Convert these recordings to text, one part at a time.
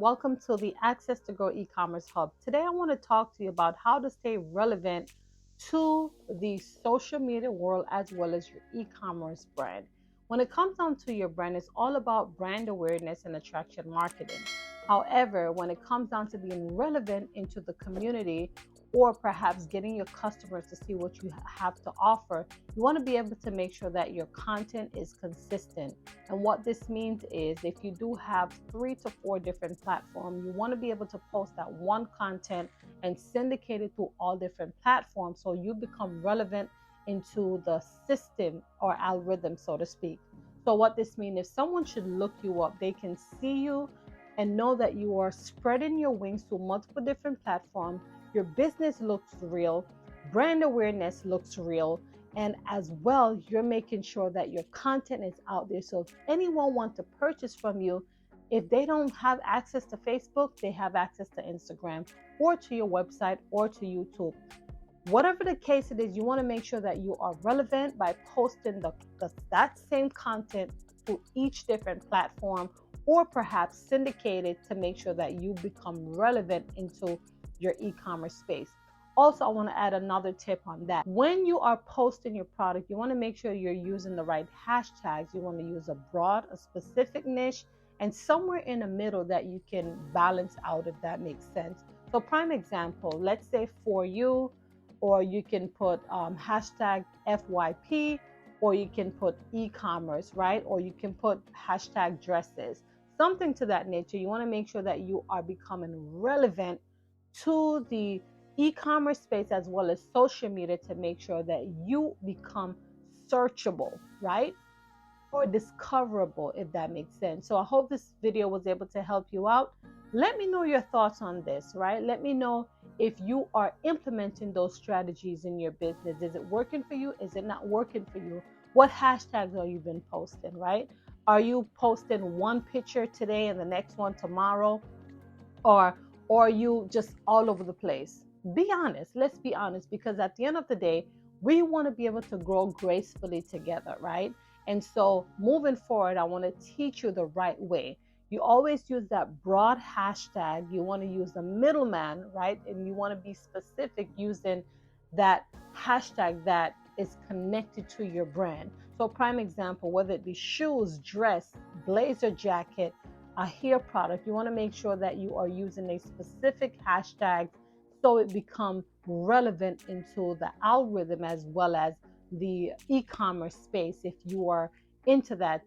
Welcome to the Access to Grow e-commerce hub. Today I want to talk to you about how to stay relevant to the social media world as well as your e-commerce brand. When it comes down to your brand, it's all about brand awareness and attraction marketing. However, when it comes down to being relevant into the community or perhaps getting your customers to see what you have to offer, you want to be able to make sure that your content is consistent. And what this means is if you do have 3 to 4 different platforms, you want to be able to post that one content and syndicate it through all different platforms so you become relevant into the system or algorithm, so to speak. So what this means, if someone should look you up, they can see you and know that you are spreading your wings to multiple different platforms. Your business looks real, brand awareness looks real, and as well you're making sure that your content is out there. So if anyone wants to purchase from you, if they don't have access to Facebook, they have access to Instagram or to your website or to YouTube. Whatever the case it is, you want to make sure that you are relevant by posting that same content to each different platform, or perhaps syndicate it to make sure that you become relevant into your e-commerce space. Also, I want to add another tip on that. When you are posting your product, you want to make sure you're using the right hashtags. You want to use a broad, a specific niche, and somewhere in the middle that you can balance out, if that makes sense. So prime example, let's say for you, or you can put hashtag FYP, or you can put e-commerce, right? Or you can put hashtag dresses, something to that nature. You want to make sure that you are becoming relevant to the e-commerce space as well as social media to make sure that you become searchable, right? Or discoverable, if that makes sense. So I hope this video was able to help you out. Let me know your thoughts on this, right? Let me know if you are implementing those strategies in your business. Is it working for you? Is it not working for you? What hashtags are you been posting, right? Are you posting one picture today and the next one tomorrow? Or are you just all over the place? Be honest. Let's be honest, because at the end of the day, we want to be able to grow gracefully together, right? And so moving forward, I want to teach you the right way. You always use that broad hashtag. You want to use the middleman, right? And you want to be specific using that hashtag that is connected to your brand. So prime example, whether it be shoes, dress, blazer jacket, a hair product, you want to make sure that you are using a specific hashtag so it becomes relevant into the algorithm as well as the e-commerce space if you are into that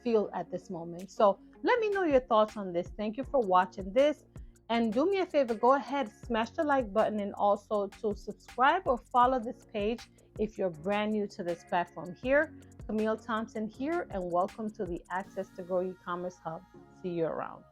field at this moment. So let me know your thoughts on this. Thank you for watching this, and do me a favor, go ahead, smash the like button, and also to subscribe or follow this page if you're brand new to this platform. Here, Camille Thompson here, and welcome to the Access to Grow e-commerce hub. See you around.